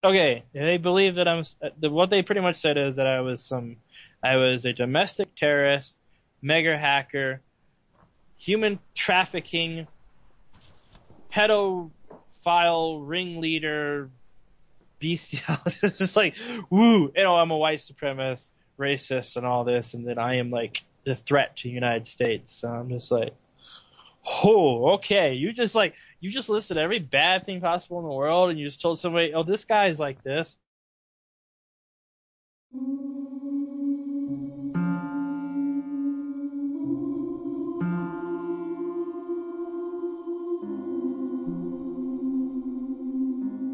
Okay, they believe that what they pretty much said is that I was a domestic terrorist, mega hacker, human trafficking, pedophile ringleader, bestial. It's just like, woo, I'm a white supremacist, racist, and all this, and then I am like the threat to the United States. So I'm just like, oh, okay. You just listed every bad thing possible in the world, and you just told somebody, oh, this guy's like this.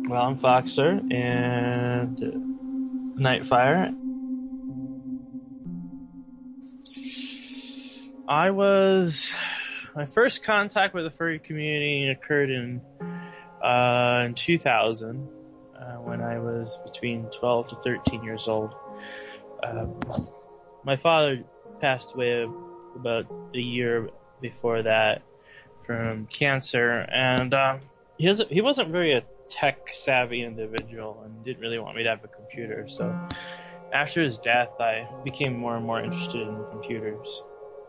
Well, I'm Foxer and Nightfire. My first contact with the furry community occurred in 2000 when I was between 12 to 13 years old. My father passed away about a year before that from cancer, and he wasn't very a tech savvy individual and didn't really want me to have a computer. So after his death, I became more and more interested in computers.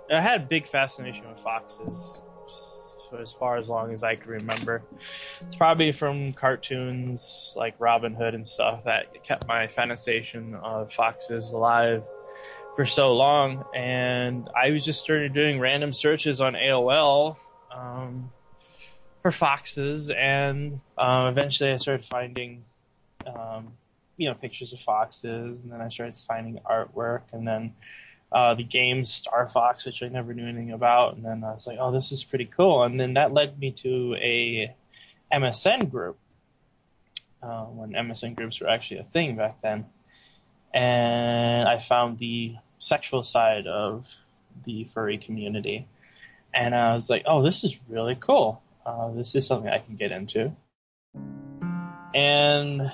I had a big fascination with foxes for as far as long as I can remember. It's probably from cartoons like Robin Hood and stuff that kept my fascination of foxes alive for so long. And I was just started doing random searches on AOL for foxes, and eventually I started finding pictures of foxes, and then I started finding artwork, and then the game Star Fox, which I never knew anything about, and then I was like, oh, this is pretty cool. And then that led me to a MSN group, when MSN groups were actually a thing back then. And I found the sexual side of the furry community. And I was like, oh, this is really cool. This is something I can get into. And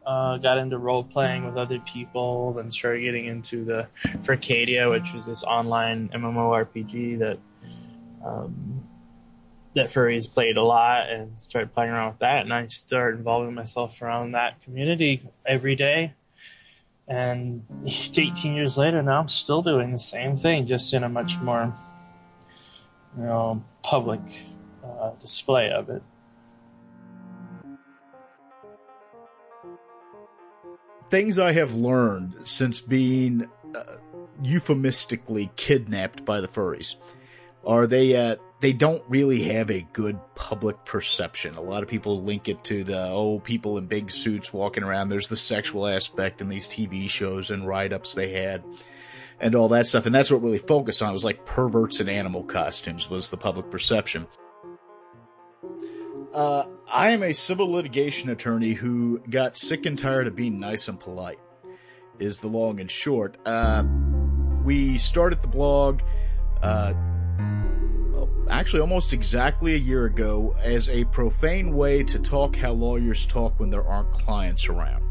got into role-playing with other people, then started getting into the Furcadia, which was this online MMORPG that furries played a lot, and started playing around with that, and I started involving myself around that community every day. And 18 years later, now I'm still doing the same thing, just in a much more, public display of it. Things I have learned since being euphemistically kidnapped by the furries are they don't really have a good public perception. A lot of people link it to people in big suits walking around. There's the sexual aspect in these TV shows and write-ups they had and all that stuff. And that's what really focused on. It was like perverts in animal costumes was the public perception. I am a civil litigation attorney who got sick and tired of being nice and polite, is the long and short. We started the blog actually almost exactly a year ago as a profane way to talk how lawyers talk when there aren't clients around.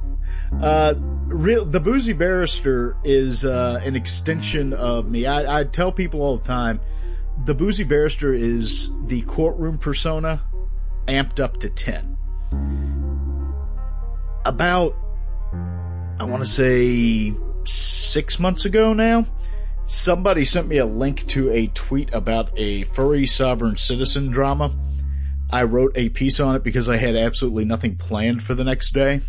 The Boozy Barrister is an extension of me. I tell people all the time, the Boozy Barrister is the courtroom persona amped up to 10. About, I want to say 6 months ago now, somebody sent me a link to a tweet about a furry sovereign citizen drama. I wrote a piece on it because I had absolutely nothing planned for the next day,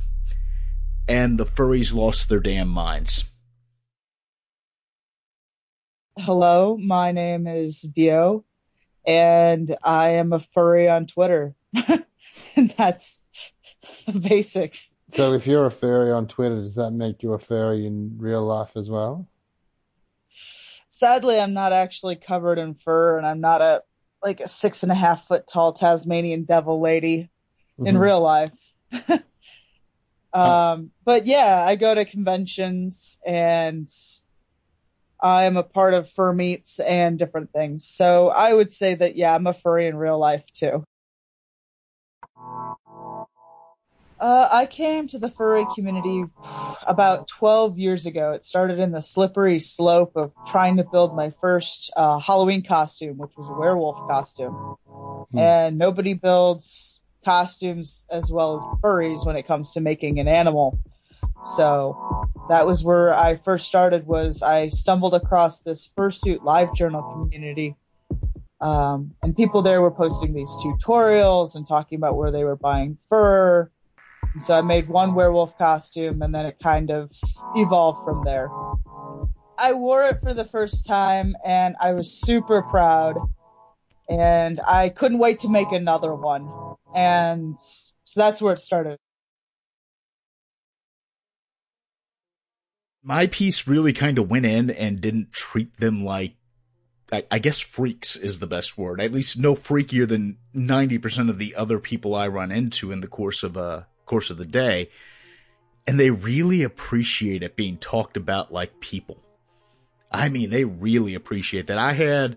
and the furries lost their damn minds. Hello, my name is Dio, and I am a furry on Twitter. And that's the basics. So if you're a furry on Twitter, does that make you a furry in real life as well? Sadly, I'm not actually covered in fur, and I'm not a 6.5 foot tall Tasmanian devil lady in real life. But yeah, I go to conventions, and I'm a part of fur meets and different things. So I would say that, yeah, I'm a furry in real life too. I came to the furry community about 12 years ago. It started in the slippery slope of trying to build my first Halloween costume, which was a werewolf costume. And nobody builds costumes as well as furries when it comes to making an animal. So that was where I first started. Was I stumbled across this fursuit live journal community, and people there were posting these tutorials and talking about where they were buying fur. And so I made one werewolf costume, and then it kind of evolved from there. I wore it for the first time, and I was super proud, and I couldn't wait to make another one. And so that's where it started. My piece really kind of went in and didn't treat them like, I guess freaks is the best word. At least no freakier than 90% of the other people I run into in the course of the day. And they really appreciate it being talked about like people. I mean, they really appreciate that.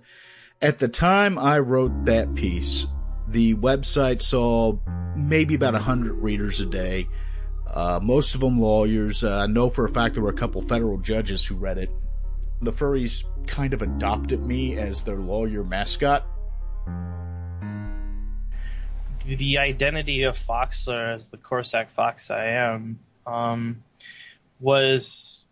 At the time I wrote that piece, the website saw maybe about 100 readers a day. Most of them lawyers. I know for a fact there were a couple federal judges who read it. The furries kind of adopted me as their lawyer mascot. The identity of Foxler as the Corsac Fox I am was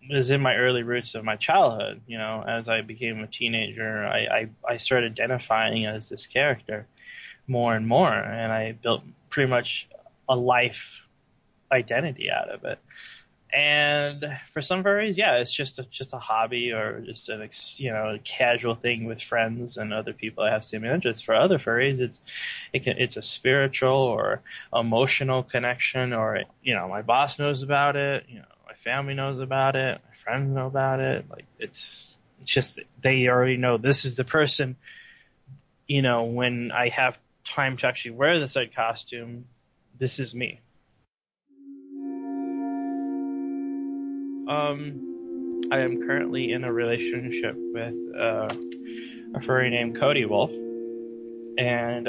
in my early roots of my childhood. You know, as I became a teenager, I started identifying as this character more and more, and I built pretty much a life identity out of it. And for some furries, yeah, it's just a hobby or just a casual thing with friends and other people that have similar interests. For other furries, it's a spiritual or emotional connection, or my boss knows about it, my family knows about it, my friends know about it. Like it's just they already know this is the person. When I have time to actually wear the said costume, this is me. I am currently in a relationship with a furry named Cody Wolf, and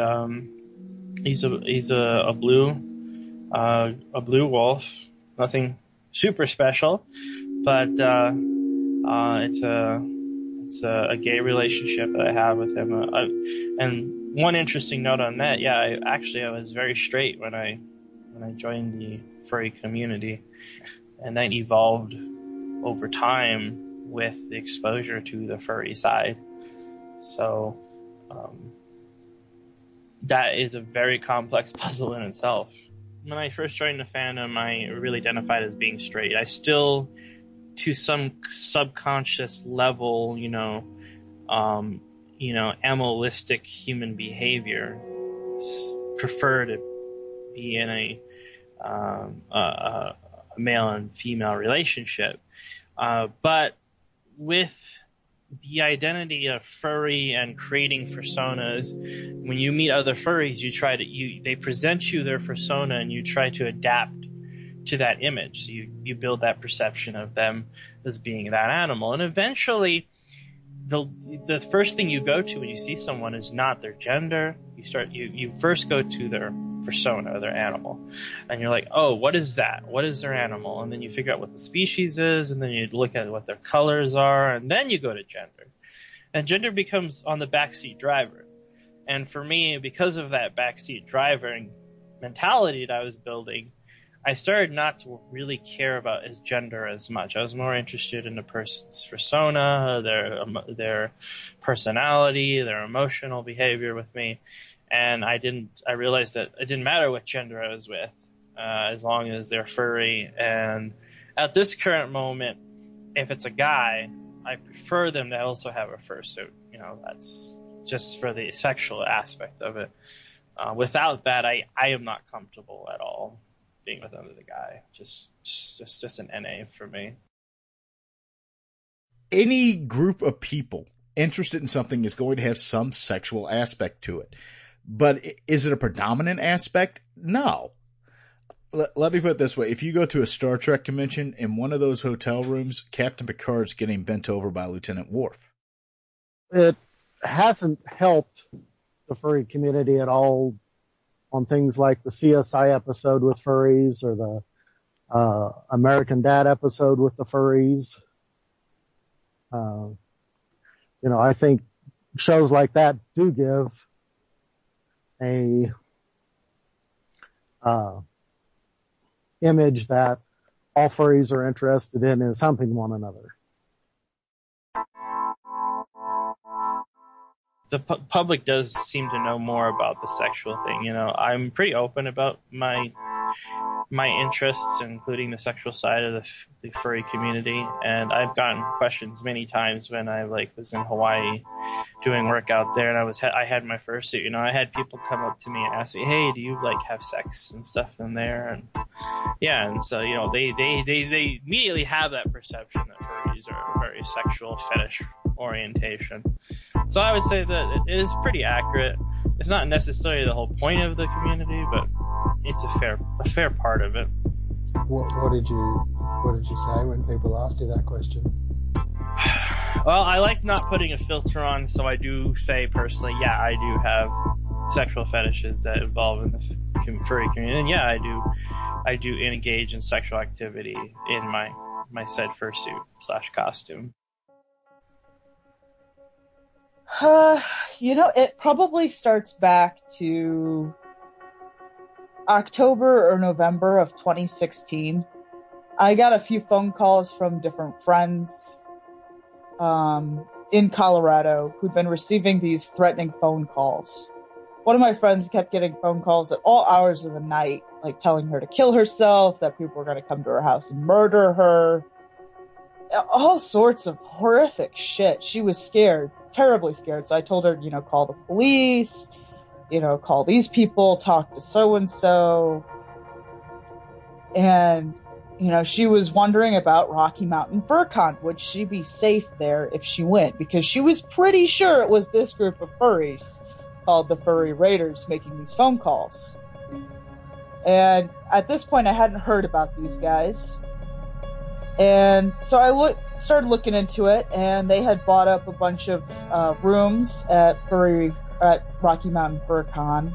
he's a blue wolf. Nothing super special, but it's a gay relationship that I have with him. And one interesting note on that, yeah, I was very straight when I joined the furry community. And that evolved over time with the exposure to the furry side. So that is a very complex puzzle in itself. When I first joined the fandom, I really identified as being straight. I still, to some subconscious level, animalistic human behavior, prefer to be in a male and female relationship, but with the identity of furry and creating personas, when you meet other furries, they present you their persona and you try to adapt to that image. So you build that perception of them as being that animal, and eventually the first thing you go to when you see someone is not their gender. You first go to their persona, their animal, and you're like, oh, what is that? What is their animal? And then you figure out what the species is, and then you look at what their colors are, and then you go to gender. And gender becomes on the backseat driver. And for me, because of that backseat driver mentality that I was building, I started not to really care about his gender as much. I was more interested in the person's persona, their personality, their emotional behavior with me. And I realized that it didn't matter what gender I was with, as long as they're furry. And at this current moment, if it's a guy, I prefer them to also have a fursuit. That's just for the sexual aspect of it. Without that, I am not comfortable at all being with another guy. Just an NA for me. Any group of people interested in something is going to have some sexual aspect to it. But is it a predominant aspect? No. Let me put it this way. If you go to a Star Trek convention, in one of those hotel rooms, Captain Picard's getting bent over by Lieutenant Worf. It hasn't helped the furry community at all on things like the CSI episode with furries or the American Dad episode with the furries. I think shows like that do give a image that all furries are interested in is humping one another. The public does seem to know more about the sexual thing. I'm pretty open about my interests, including the sexual side of the furry community, and I've gotten questions many times when I was in Hawaii doing work out there, and I had my fursuit. I had people come up to me and ask me, "Hey, do you have sex and stuff in there?" And yeah, and so they immediately have that perception that furries are a very sexual fetish orientation. So I would say that it is pretty accurate. It's not necessarily the whole point of the community, but it's a fair part of it. What did you say when people asked you that question? Well, I like not putting a filter on, so I do say personally, yeah, I do have sexual fetishes that involve in the furry community, and yeah, I do engage in sexual activity in my said fursuit / costume. It probably starts back to October or November of 2016. I got a few phone calls from different friends in Colorado who'd been receiving these threatening phone calls. One of my friends kept getting phone calls at all hours of the night, telling her to kill herself, that people were going to come to her house and murder her. All sorts of horrific shit. She was scared, terribly scared. So I told her, call the police, call these people, talk to so-and-so. And, she was wondering about Rocky Mountain FurCon. Would she be safe there if she went? Because she was pretty sure it was this group of furries called the Furry Raiders making these phone calls. And at this point, I hadn't heard about these guys. And so I started looking into it, and they had bought up a bunch of rooms at Rocky Mountain FurCon,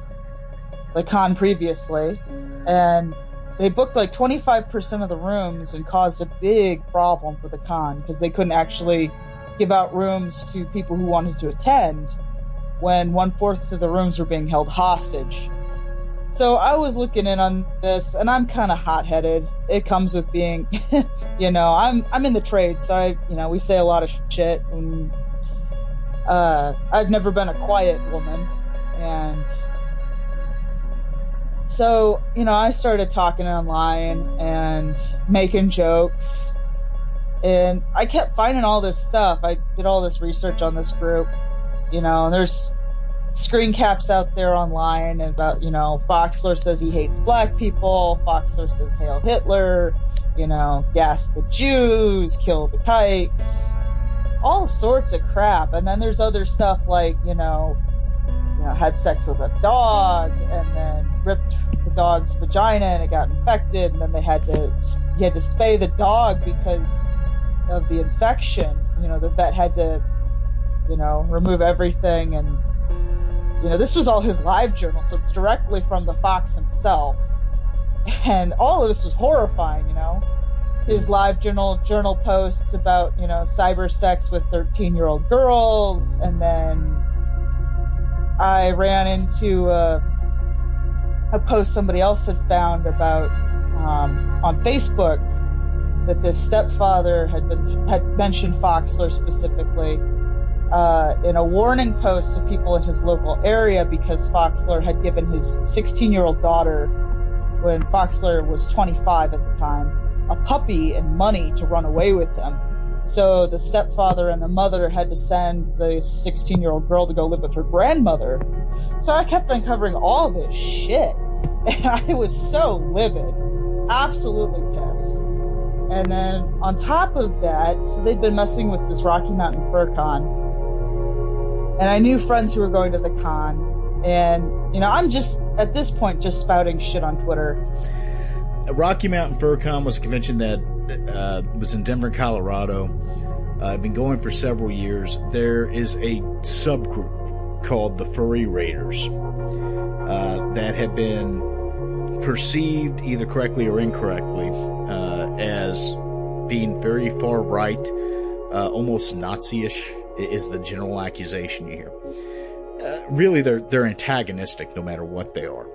the con previously, and they booked 25% of the rooms and caused a big problem for the con because they couldn't actually give out rooms to people who wanted to attend when 1/4 of the rooms were being held hostage. So I was looking in on this, and I'm kind of hot-headed. It comes with being, I'm in the trade, so we say a lot of shit. And I've never been a quiet woman, and so I started talking online and making jokes, and I kept finding all this stuff. I did all this research on this group, and there's screen caps out there online about, Foxler says he hates black people, Foxler says hail Hitler, gas the Jews, kill the kikes, all sorts of crap. And then there's other stuff like, had sex with a dog and then ripped the dog's vagina and it got infected, and then you had to spay the dog because of the infection, the vet had to, remove everything. And this was all his live journal, so it's directly from the fox himself. And all of this was horrifying, His live journal posts about, cyber sex with 13-year-old girls. And then I ran into a post somebody else had found about, on Facebook, that this stepfather had mentioned Foxler specifically, in a warning post to people in his local area because Foxler had given his 16-year-old daughter, when Foxler was 25 at the time, a puppy and money to run away with him. So the stepfather and the mother had to send the 16-year-old girl to go live with her grandmother. So I kept uncovering all this shit, and I was so livid, absolutely pissed. And then on top of that, so they'd been messing with this Rocky Mountain FurCon. And I knew friends who were going to the con, and, I'm just, at this point, just spouting shit on Twitter. Rocky Mountain FurCon was a convention that was in Denver, Colorado. I've been going for several years. There is a subgroup called the Furry Raiders that have been perceived, either correctly or incorrectly, as being very far right, almost Nazi-ish is the general accusation you hear. Really, they're antagonistic no matter what they are.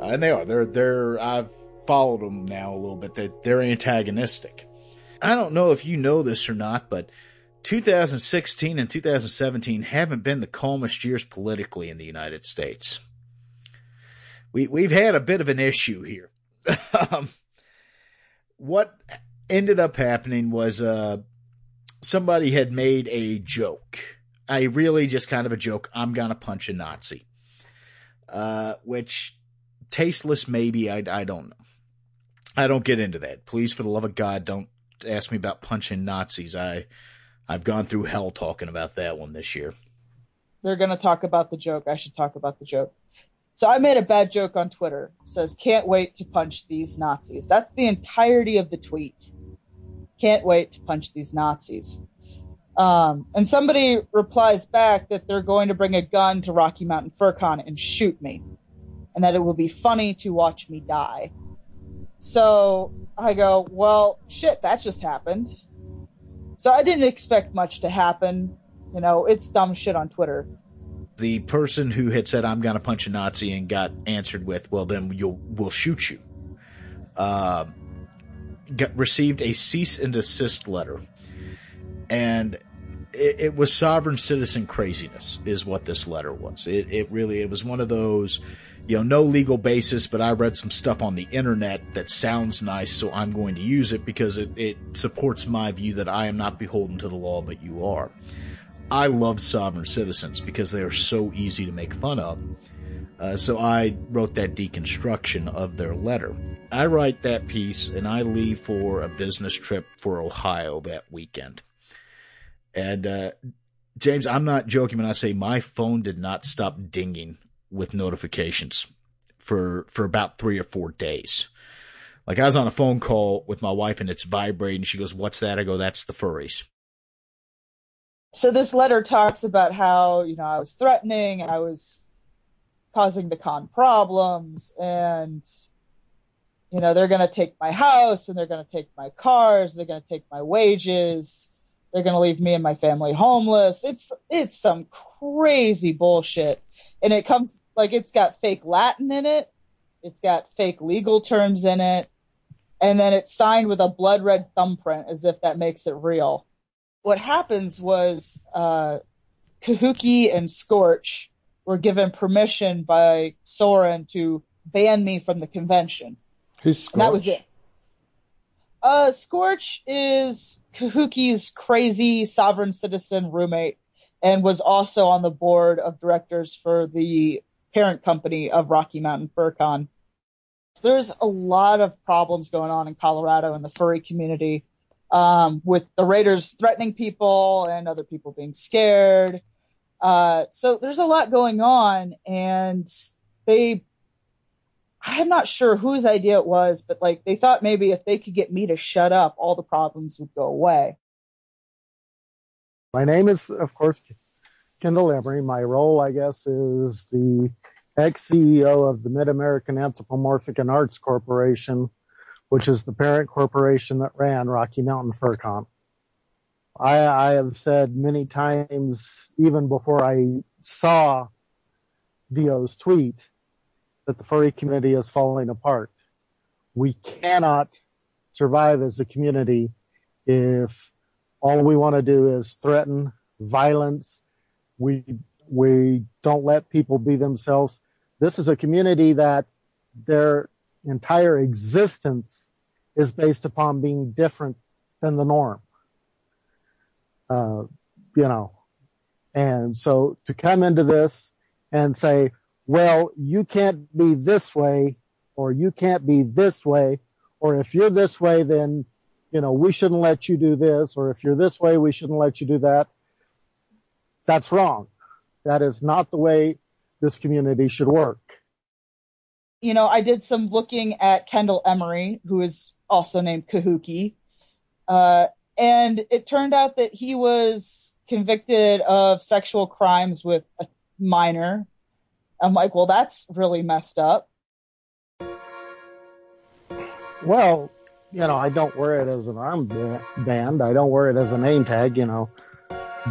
And they are. They're. I've followed them now a little bit. They're antagonistic. I don't know if you know this or not, but 2016 and 2017 haven't been the calmest years politically in the United States. We've had a bit of an issue here. What ended up happening was somebody had made a joke. I really just kind of a joke. I'm gonna punch a Nazi. Which tasteless maybe. I don't know. I don't get into that. Please, for the love of God, don't ask me about punching Nazis. I've gone through hell talking about that one this year. They're going to talk about the joke. I should talk about the joke. So I made a bad joke on Twitter. It says, can't wait to punch these Nazis. That's the entirety of the tweet. Can't wait to punch these Nazis. And somebody replies back that they're going to bring a gun to Rocky Mountain FurCon and shoot me. And that it will be funny to watch me die. So I go, well, shit, that just happened. So I didn't expect much to happen. You know, it's dumb shit on Twitter. The person who had said, I'm going to punch a Nazi and got answered with, well, then we'll shoot you, received a cease and desist letter. And it was sovereign citizen craziness is what this letter was. It was one of those, no legal basis, but I read some stuff on the internet that sounds nice, so I'm going to use it because it supports my view that I am not beholden to the law, but you are. I love sovereign citizens because they are so easy to make fun of. So I wrote that deconstruction of their letter. I write that piece and I leave for a business trip for Ohio that weekend. And James, I'm not joking when I say my phone did not stop dinging with notifications for about 3 or 4 days. Like I was on a phone call with my wife and it's vibrating. She goes, "What's that?" I go, "That's the furries." So this letter talks about how, I was threatening, I was causing the con problems, and, they're going to take my house, and they're going to take my cars, they're going to take my wages, they're going to leave me and my family homeless. It's some crazy bullshit. And it comes, it's got fake Latin in it, it's got fake legal terms in it, and then it's signed with a blood red thumbprint as if that makes it real. What happens was Kahuki and Scorch were given permission by Soren to ban me from the convention. Who's Scorch? And that was it. Scorch is Kahuki's crazy sovereign citizen roommate and was also on the board of directors for the parent company of Rocky Mountain FurCon. There's a lot of problems going on in Colorado in the furry community. With the raiders threatening people and other people being scared. So there's a lot going on, and I'm not sure whose idea it was, but they thought maybe if they could get me to shut up, all the problems would go away. My name is, of course, Kendall Emery. My role, I guess, is the ex-CEO of the Mid-American Anthropomorphic and Arts Corporation, which is the parent corporation that ran Rocky Mountain FurCon. I have said many times, even before I saw Dio's tweet, that the furry community is falling apart. We cannot survive as a community if all we want to do is threaten violence. We don't let people be themselves. This is a community that their entire existence is based upon being different than the norm. And so to come into this and say, well, you can't be this way, or you can't be this way, or if you're this way, then, we shouldn't let you do this, or if you're this way, we shouldn't let you do that. That's wrong. That is not the way this community should work. I did some looking at Kendall Emery, who is also named Kahuki, and it turned out that he was convicted of sexual crimes with a minor. I'm like, well, that's really messed up. Well, I don't wear it as an armband. I don't wear it as a name tag,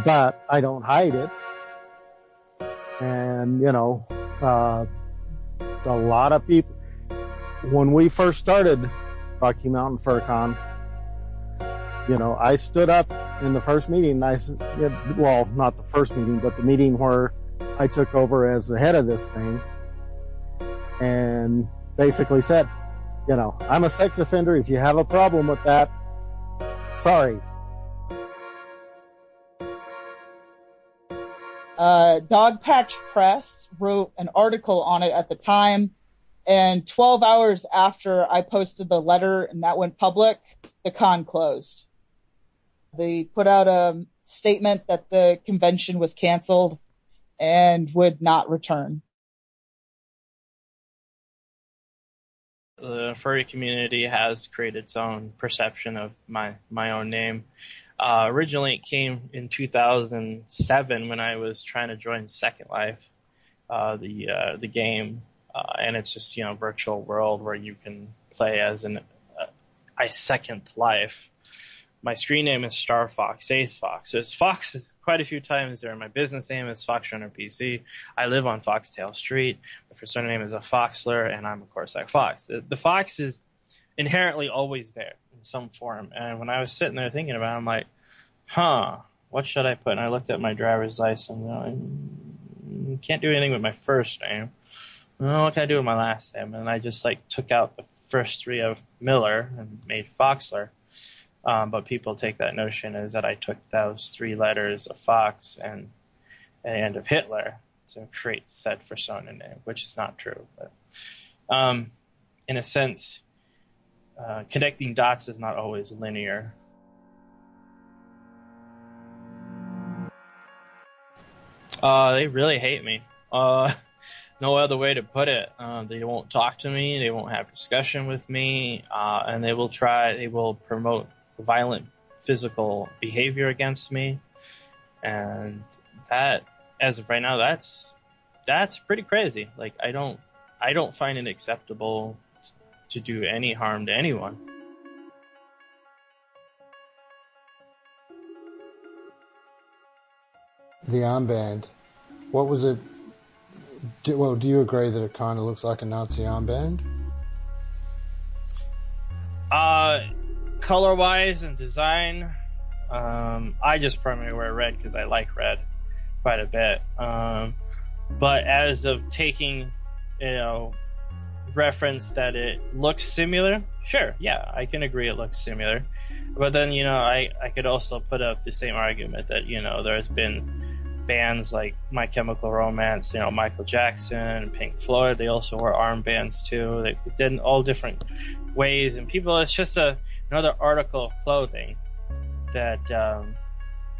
but I don't hide it. And, a lot of people, when we first started Rocky Mountain FurCon, I stood up in the first meeting. Well, not the first meeting, but the meeting where I took over as the head of this thing, and basically said, I'm a sex offender. If you have a problem with that, sorry. Dogpatch Press wrote an article on it at the time, and 12 hours after I posted the letter and that went public, the con closed. They put out a statement that the convention was canceled and would not return. The furry community has created its own perception of my own name. Originally, it came in 2007 when I was trying to join Second Life, the game, and it's just a virtual world where you can play as a second life. My screen name is Star Fox, Ace Fox. There's Fox quite a few times there. My business name is Foxrunner PC. I live on Foxtail Street. My persona name is a Foxler, and I'm, of course, like Fox. The Fox is inherently always there in some form. And when I was sitting there thinking about it, I'm like, what should I put? And I looked at my driver's license. I can't do anything with my first name. Well, what can I do with my last name? And I just took out the first three of Miller and made Foxler. But people take that notion as that I took those three letters of Fox and the end of Hitler to create said persona name, which is not true. But in a sense, connecting dots is not always linear. They really hate me. No other way to put it. They won't talk to me. They won't have discussion with me. And they will promote violent physical behavior against me. And that, as of right now, that's pretty crazy. I don't find it acceptable to do any harm to anyone. The armband. What was it? Do you agree that it kind of looks like a Nazi armband? Color-wise and design, I just primarily wear red because I like red quite a bit. But as of taking, reference that it looks similar, sure, yeah, I can agree it looks similar. But then, I could also put up the same argument that, there's been bands like My Chemical Romance, Michael Jackson, Pink Floyd, they also wore armbands too. They did in all different ways, and it's just another article of clothing that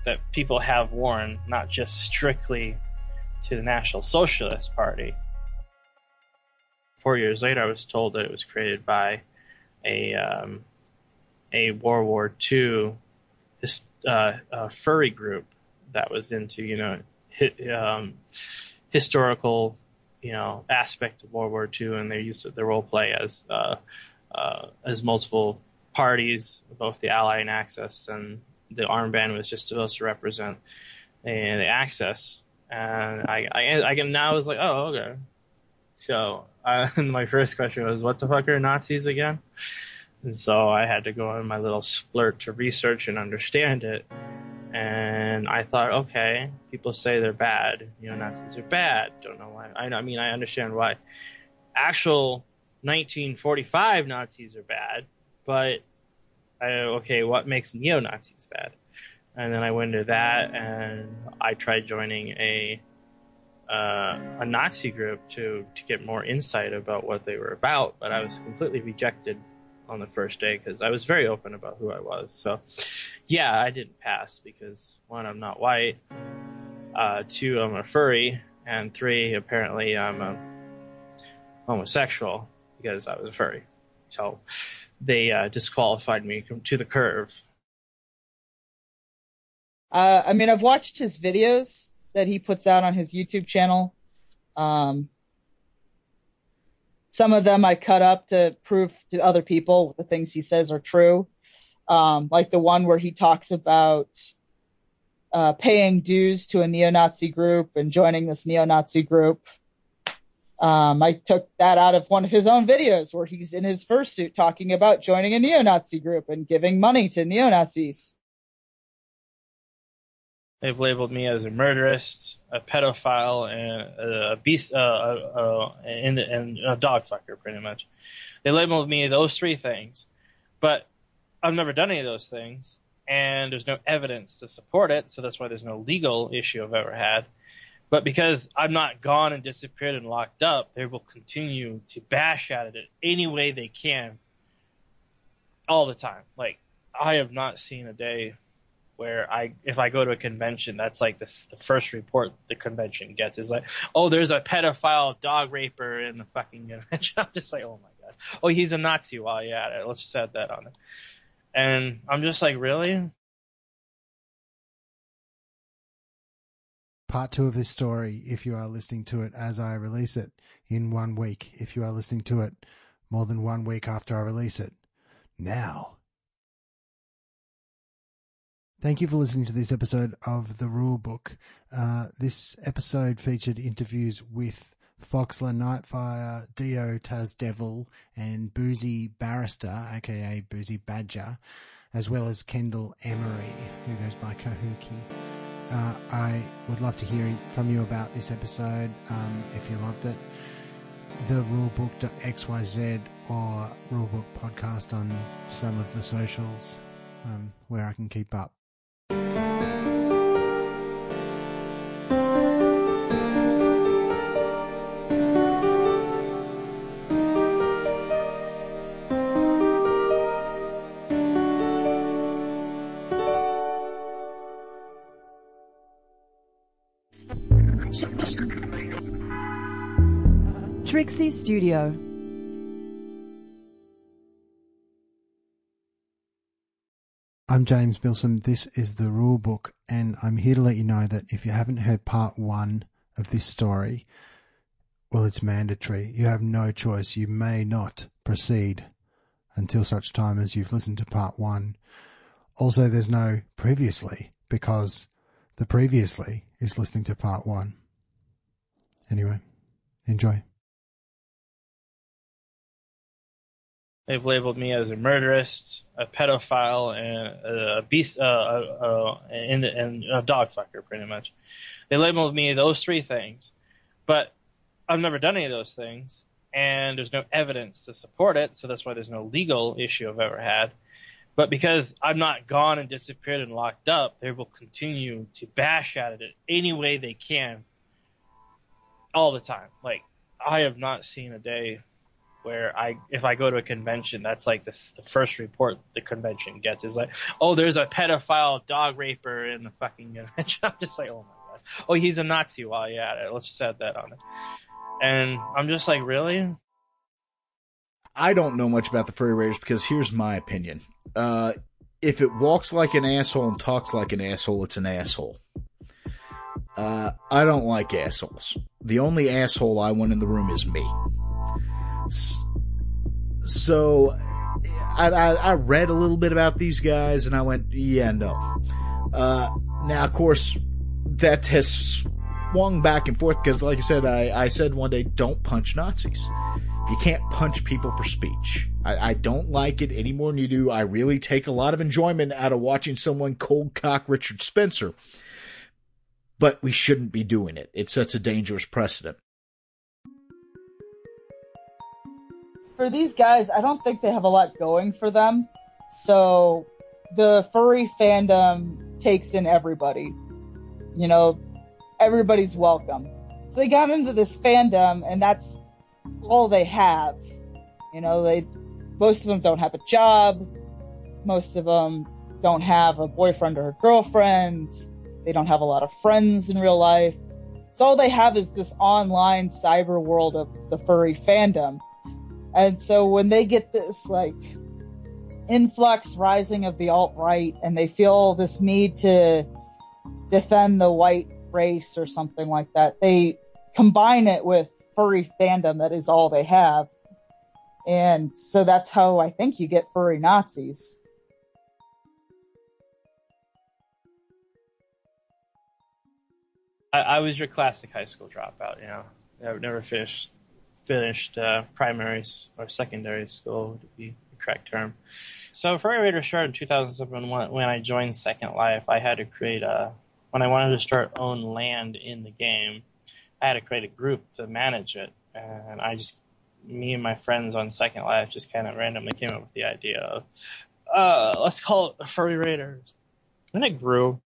that people have worn, not just strictly to the National Socialist Party. 4 years later, I was told that it was created by a World War II furry group that was into historical aspect of World War II, and they used their role play as multiple parties, both the Allied and Axis, and the armband was just supposed to represent the Axis. And I can now was like, oh, okay. So my first question was, what the fuck are Nazis again? And so I had to go on my little splurt to research and understand it. And I thought, okay, people say they're bad. Nazis are bad. Don't know why. I understand why. Actual 1945 Nazis are bad, but what makes neo-Nazis bad? And then I went into that, and I tried joining a Nazi group to get more insight about what they were about, but I was completely rejected on the first day because I was very open about who I was. So, yeah, I didn't pass because, 1, I'm not white, 2, I'm a furry, and 3, apparently I'm a homosexual because I was a furry. So they disqualified me to the curve. I've watched his videos that he puts out on his YouTube channel. Some of them I cut up to prove to other people the things he says are true. Like the one where he talks about paying dues to a neo-Nazi group and joining this neo-Nazi group. I took that out of one of his own videos where he's in his fursuit talking about joining a neo-Nazi group and giving money to neo-Nazis. They've labeled me as a murderist, a pedophile, and a beast, and a dog fucker, pretty much. They labeled me those three things, but I've never done any of those things, and there's no evidence to support it, so that's why there's no legal issue I've ever had. But because I'm not gone and disappeared and locked up, they will continue to bash at it any way they can all the time. Like, I have not seen a day where if I go to a convention, that's like the first report the convention gets is like, oh, there's a pedophile dog raper in the fucking convention. I'm just like, oh my God. Oh, he's a Nazi while you're at it. Let's just add that on it. And I'm just like, really? Part 2 of this story, if you are listening to it as I release it in 1 week, if you are listening to it more than 1 week after I release it, now. Thank you for listening to this episode of The Rule Book. This episode featured interviews with Foxler Nightfire, Dio Taz Devil, and Boozy Barrister, aka Boozy Badger, as well as Kendall Emery, who goes by Kahuki. I would love to hear from you about this episode, if you loved it. TheRulebook.xyz or Rulebook Podcast on some of the socials, where I can keep up. Trixie Studio. I'm James Bilson. This is The Rule Book, and I'm here to let you know that if you haven't heard part 1 of this story, well, it's mandatory. You have no choice. You may not proceed until such time as you've listened to part 1. Also, there's no previously, because the previously is listening to part 1. Anyway, enjoy. They've labeled me as a murderist, a pedophile, and a beast, and a dog fucker, pretty much. They labeled me those three things, but I've never done any of those things, and there's no evidence to support it, so that's why there's no legal issue I've ever had. But because I'm not gone and disappeared and locked up, they will continue to bash at it any way they can all the time. Like, I have not seen a day where if I go to a convention, that's like the first report the convention gets is like, oh, there's a pedophile dog raper in the fucking convention. I'm just like, oh my God. Oh, he's a Nazi while you're at it. Let's just add that on it. And I'm just like, really? I don't know much about the Furry Raiders because here's my opinion. If it walks like an asshole and talks like an asshole, it's an asshole. I don't like assholes. The only asshole I want in the room is me. So I read a little bit about these guys and I went, yeah, no. Now, of course, that has swung back and forth because, like I said, I said one day, don't punch Nazis. You can't punch people for speech. I don't like it any more than you do. I really take a lot of enjoyment out of watching someone cold cock Richard Spencer. But we shouldn't be doing it. It sets a dangerous precedent. For these guys, I don't think they have a lot going for them. So the furry fandom takes in everybody. You know, everybody's welcome. So they got into this fandom, and that's all they have. You know, most of them don't have a job. Most of them don't have a boyfriend or a girlfriend. They don't have a lot of friends in real life. So all they have is this online cyber world of the furry fandom. And so when they get this, like, influx rising of the alt-right, and they feel this need to defend the white race or something like that, they combine it with furry fandom that is all they have. And so that's how I think you get furry Nazis. I was your classic high school dropout, you know. Never finished finished primary or secondary school to be the correct term. So Furry Raider started in 2007 when I joined Second Life. I had to create when I wanted to start own land in the game, I had to create a group to manage it. And me and my friends on Second Life just kind of randomly came up with the idea of, let's call it Furry Raiders. And it grew.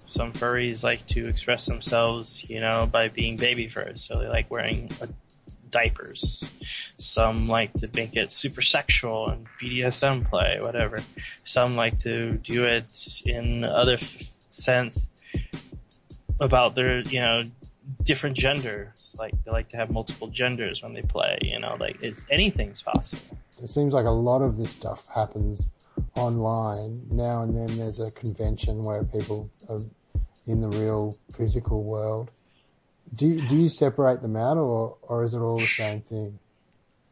Some furries like to express themselves, by being baby furs. So they like wearing diapers. Some like to make it super sexual and BDSM play, whatever. Some like to do it in other sense about their, different genders. Like they like to have multiple genders when they play. Anything's possible. It seems like a lot of this stuff happens online. Now and then there's a convention where people are in the real physical world. Do you separate them out, or is it all the same thing?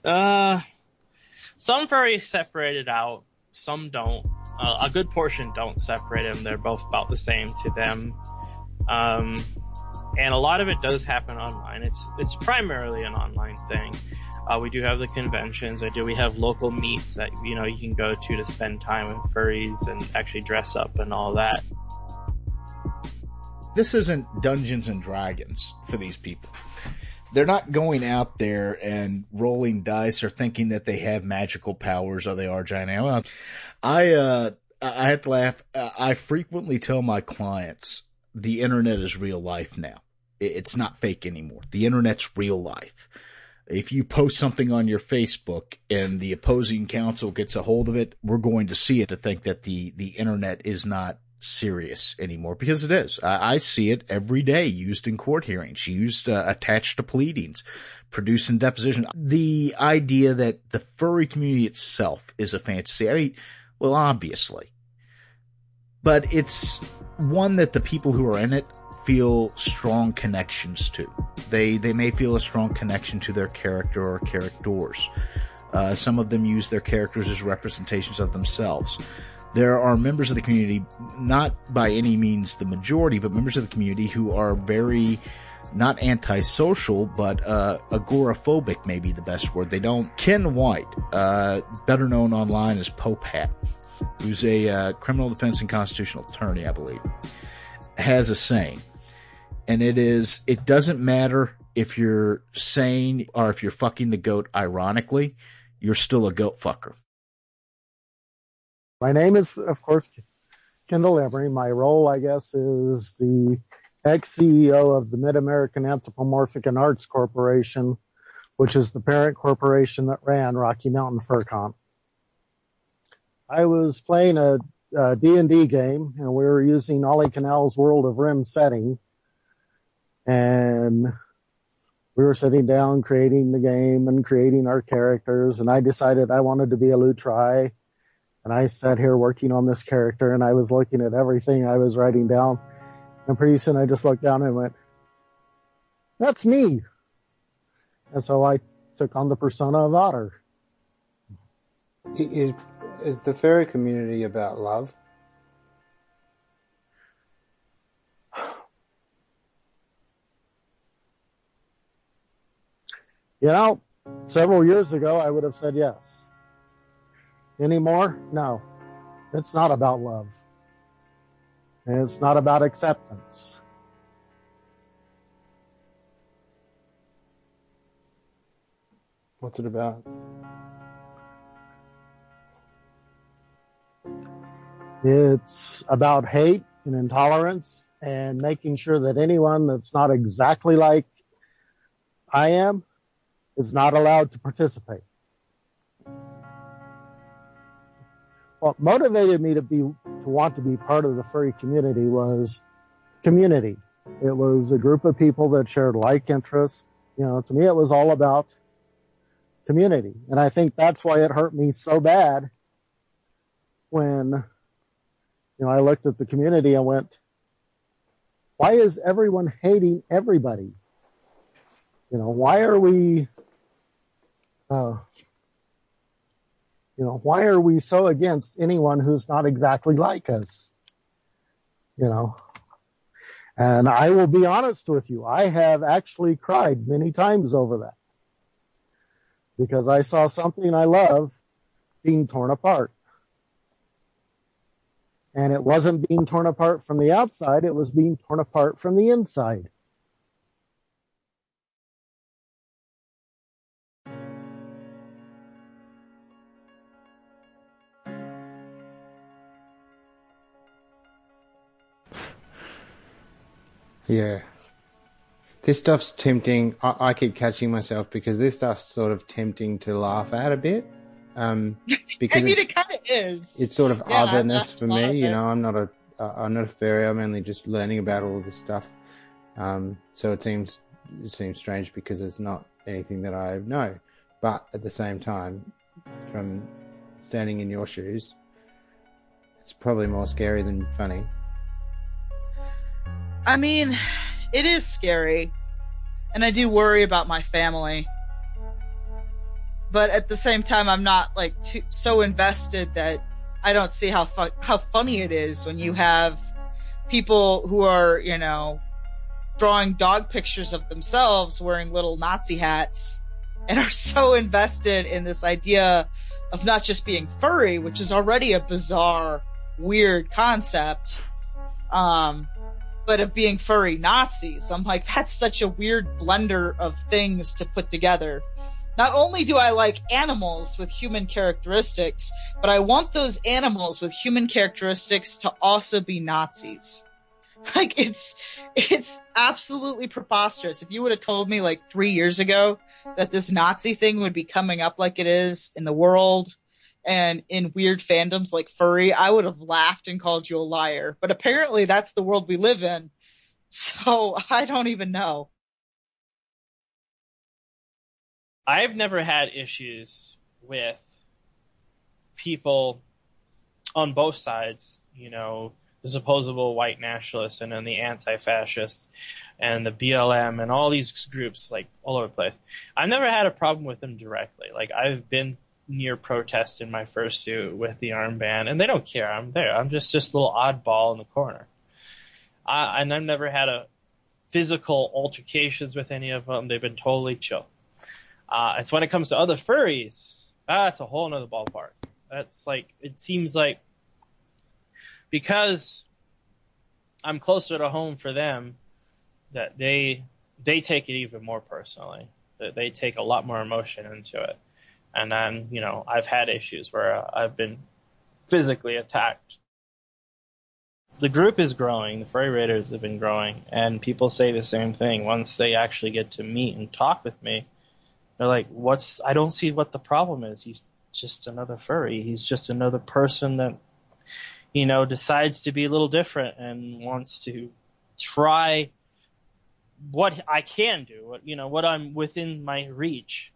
Some furries separate it out, some don't. A good portion don't separate them. They're both about the same to them. And a lot of it does happen online. It's primarily an online thing. We do have the conventions. We have local meets that you can go to spend time with furries and actually dress up and all that. This isn't Dungeons and Dragons for these people. They're not going out there and rolling dice or thinking that they have magical powers or they are giant animals. I have to laugh. I frequently tell my clients the internet is real life now. It's not fake anymore. The internet's real life. If you post something on your Facebook and the opposing counsel gets a hold of it, we're going to see it to think that the internet is not serious anymore, because it is. I see it every day used in court hearings, used attached to pleadings, produced in deposition. The idea that the furry community itself is a fantasy, I mean, well, obviously. But it's one that the people who are in it feel strong connections to. They may feel a strong connection to their character or characters. Some of them use their characters as representations of themselves. There are members of the community, not by any means the majority, but members of the community who are very, not antisocial, but agoraphobic may be the best word. They don't. Ken White, better known online as Pope Hat, who's a criminal defense and constitutional attorney, I believe, has a saying. And it doesn't matter if you're sane or if you're fucking the goat ironically, you're still a goat fucker. My name is, of course, Kendall Emery. My role, I guess, is the ex-CEO of the Mid-American Anthropomorphic and Arts Corporation, which is the parent corporation that ran Rocky Mountain FurCon. I was playing a D&D game, and we were using Ollie Canal's World of Rim setting, and we were sitting down creating the game and creating our characters, and I decided I wanted to be a Lutri. And I sat here working on this character, and I was looking at everything I was writing down. And pretty soon I just looked down and went, that's me. And so I took on the persona of Otter. Is the furry community about love? Several years ago I would have said yes. Anymore? No. It's not about love. And it's not about acceptance. What's it about? It's about hate and intolerance and making sure that anyone that's not exactly like I am is not allowed to participate. What motivated me to want to be part of the furry community was community. It was a group of people that shared like interests. To me, it was all about community. And I think that's why it hurt me so bad when, I looked at the community and went, why is everyone hating everybody? Why are we, why are we so against anyone who's not exactly like us? And And I will be honest with you, I have actually cried many times over that. Because I saw something I love being torn apart. And it wasn't being torn apart from the outside, it was being torn apart from the inside. Yeah. This stuff's tempting. I keep catching myself because this stuff's sort of tempting to laugh at a bit. Because I mean, it kind of is. It's sort of Yeah, otherness for me. You it. know, I'm not a furry. I'm only just learning about all of this stuff. So it seems strange because it's not anything that I know. But at the same time, from standing in your shoes, it's probably more scary than funny. I mean, it is scary, and I do worry about my family. But at the same time, I'm not like so invested that I don't see how funny it is when you have people who are, you know, drawing dog pictures of themselves wearing little Nazi hats and are so invested in this idea of not just being furry, which is already a bizarre, weird concept, but of being furry Nazis. I'm like, that's such a weird blender of things to put together. Not only do I like animals with human characteristics, but I want those animals with human characteristics to also be Nazis. Like, it's absolutely preposterous. If you would have told me like 3 years ago that this Nazi thing would be coming up like it is in the world and in weird fandoms like furry, I would have laughed and called you a liar. But apparently that's the world we live in. So I don't even know. I've never had issues with people on both sides, you know, the supposable white nationalists and then the anti-fascists and the BLM and all these groups, like, all over the place. I've never had a problem with them directly. Like, I've been near protests in my fursuit with the armband, and they don't care. I'm there. I'm just a little oddball in the corner. And I've never had a physical altercations with any of them. They've been totally chill. It's when it comes to other furries, that's a whole nother ballpark. That's like, it seems like because I'm closer to home for them, that they take it even more personally. That they take a lot more emotion into it. And then, you know, I've had issues where I've been physically attacked. The group is growing. The furry raiders have been growing, and people say the same thing. Once they actually get to meet and talk with me, they're like, I don't see what the problem is. He's just another furry. He's just another person that, you know, decides to be a little different and wants to try what I can do, what I'm within my reach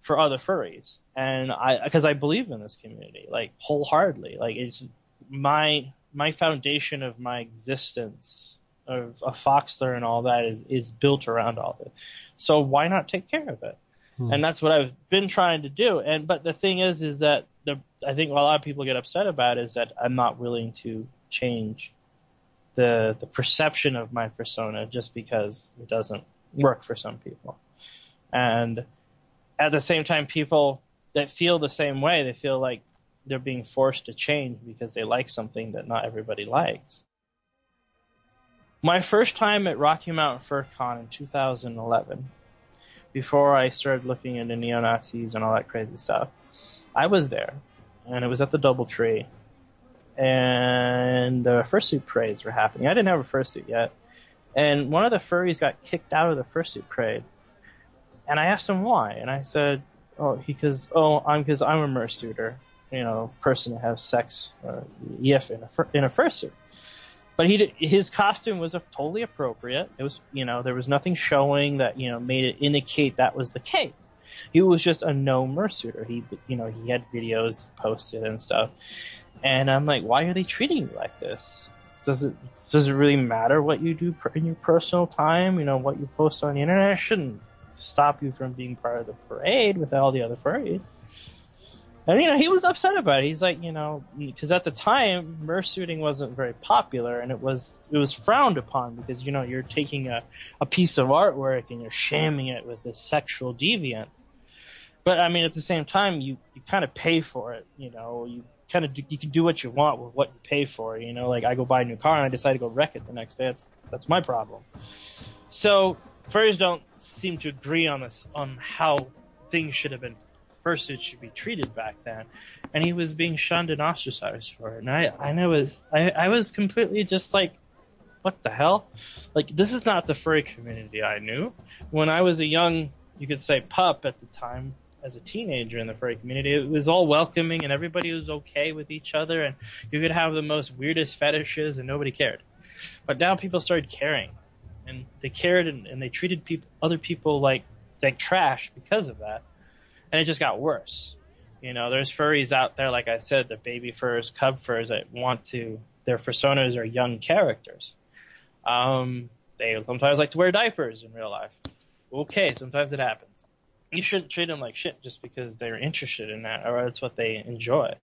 for other furries. And because I believe in this community, like, wholeheartedly. Like, it's my foundation of my existence of a Foxler and all that is built around all this. So why not take care of it? And that's what I've been trying to do. But the thing is that I think what a lot of people get upset about is that I'm not willing to change the perception of my persona just because it doesn't work for some people. And at the same time, people that feel the same way, they feel like they're being forced to change because they like something that not everybody likes. My first time at Rocky Mountain Fur Con in 2011, before I started looking into neo-Nazis and all that crazy stuff, I was there, and it was at the Doubletree, and the fursuit parades were happening. I didn't have a fursuit yet, and one of the furries got kicked out of the fursuit parade, and I asked him why, and I said, because I'm a mersuiter, you know, person that has sex or yiff in a fursuit. But his costume was totally appropriate. It was, you know, there was nothing showing that, you know, made it indicate that was the case. He was just a no mersuiter. He had videos posted and stuff. And I'm like, why are they treating you like this? Does it really matter what you do in your personal time? You know, what you post on the internet shouldn't stop you from being part of the parade with all the other furries. And, he was upset about it. He's like, because at the time, mersuiting wasn't very popular, and it was frowned upon because, you're taking a piece of artwork and you're shaming it with this sexual deviance. But, at the same time, you kind of pay for it, you can do what you want with what you pay for, like I go buy a new car and I decide to go wreck it the next day. That's my problem. So furries don't seem to agree on this, on how things should have been. First, it should be treated back then, and he was being shunned and ostracized for it. And I was completely just like, what the hell? Like, this is not the furry community I knew. When I was a young, you could say, pup at the time, as a teenager in the furry community, it was all welcoming and everybody was okay with each other, and you could have the most weirdest fetishes and nobody cared. But now people started caring, and they cared, and they treated other people like trash because of that. And it just got worse. There's furries out there, like I said, the baby furs, cub furs that their personas are young characters. They sometimes like to wear diapers in real life. Okay, sometimes it happens. You shouldn't treat them like shit just because they're interested in that, or it's what they enjoy.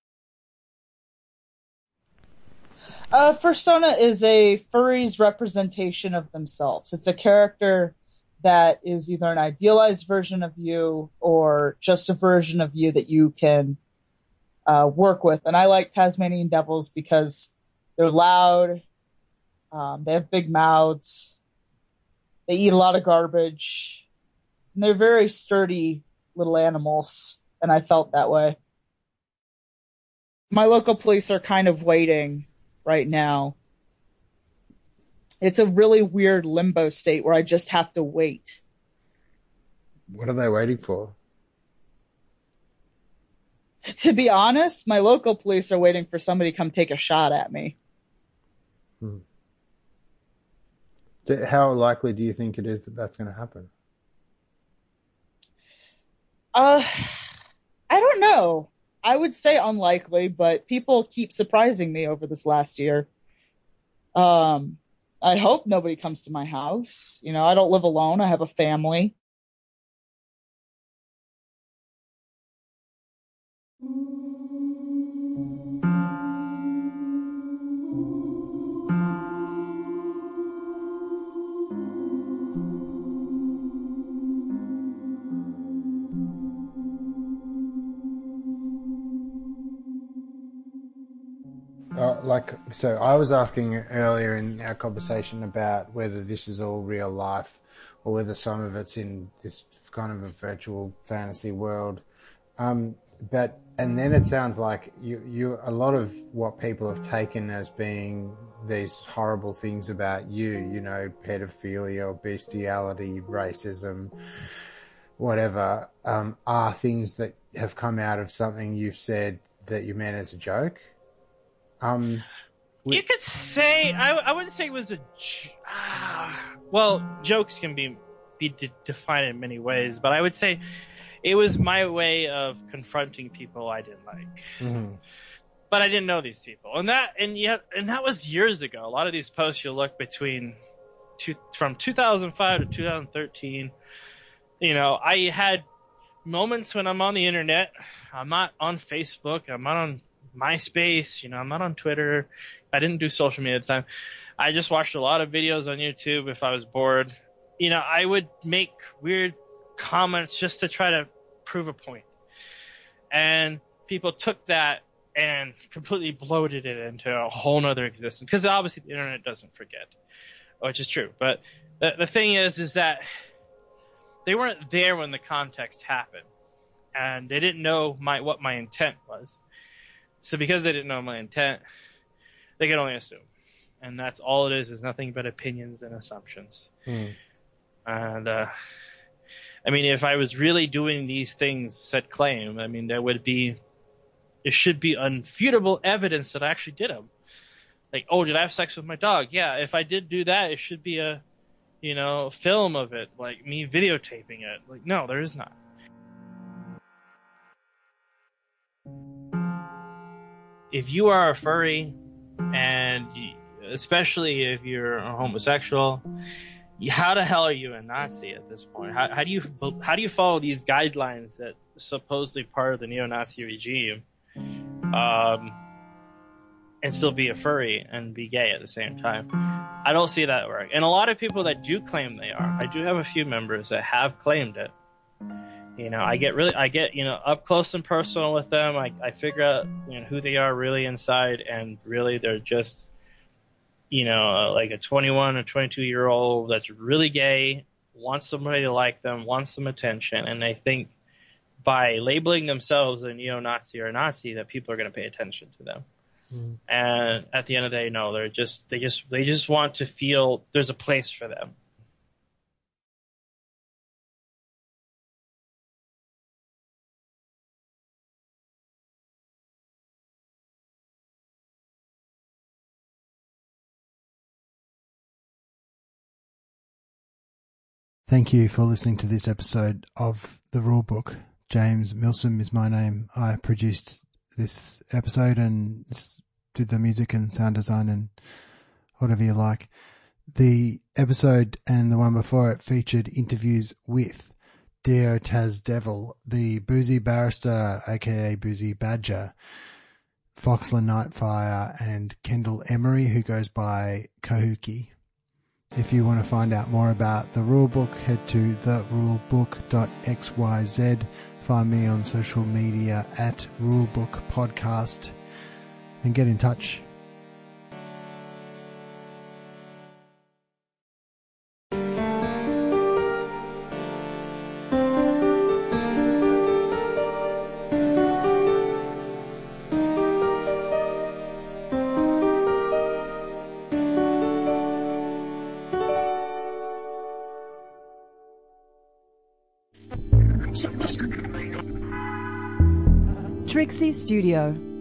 Fursona is a furry's representation of themselves. It's a character that is either an idealized version of you or just a version of you that you can work with. And I like Tasmanian devils because they're loud, they have big mouths, they eat a lot of garbage, and they're very sturdy little animals, and I felt that way. My local police are kind of waiting right now. It's a really weird limbo state where I just have to wait. What are they waiting for? To be honest, my local police are waiting for somebody to come take a shot at me. How likely do you think it is that that's going to happen? I don't know. I would say unlikely, but people keep surprising me over this last year. I hope nobody comes to my house. I don't live alone. I have a family. So I was asking earlier in our conversation about whether this is all real life or whether some of it's in this kind of a virtual fantasy world. And then it sounds like you a lot of what people have taken as being these horrible things about you, pedophilia, bestiality, racism, whatever, are things that have come out of something you've said that you meant as a joke. You could say, I wouldn't say it was well, jokes can be defined in many ways, but I would say it was my way of confronting people I didn't like. Mm-hmm. But I didn't know these people, and that was years ago. A lot of these posts you'll look from 2005 to 2013. I had moments when I'm on the internet. I'm not on Facebook. I'm not on MySpace. I'm not on Twitter. I didn't do social media at the time. I just watched a lot of videos on YouTube if I was bored. I would make weird comments just to try to prove a point. And people took that and completely bloated it into a whole nother existence. Because obviously the internet doesn't forget, which is true. But the thing is that they weren't there when the context happened. And they didn't know what my intent was. So because they didn't know my intent, they could only assume. And that's all it is nothing but opinions and assumptions. And, if I was really doing these things, said claim, there should be unfutable evidence that I actually did them. Like, oh, did I have sex with my dog? Yeah, if I did do that, it should be a, film of it, like me videotaping it. Like, no, there is not. If you are a furry, and especially if you're a homosexual, how the hell are you a Nazi at this point? How do you follow these guidelines that are supposedly part of the neo-Nazi regime, and still be a furry and be gay at the same time? I don't see that work. And a lot of people that do claim they are, I do have a few members that have claimed it. You know, I get up close and personal with them. I figure out who they are really inside, and really they're just like a 21 or 22-year-old that's really gay, wants somebody to like them, wants some attention, and they think by labeling themselves a neo-Nazi or a Nazi that people are going to pay attention to them. Mm. And at the end of the day, no, they just want to feel there's a place for them. Thank you for listening to this episode of The Rule Book. James Milsom is my name. I produced this episode and did the music and sound design and whatever you like. The episode and the one before it featured interviews with Dio Tasdevil, the Boozy Barrister, aka Boozy Badger, Foxler Nightfire, and Kendall Emery, who goes by Kahuki. If you want to find out more about the rulebook, head to therulebook.xyz. Find me on social media at Rulebook Podcast and get in touch. Trixie Studio.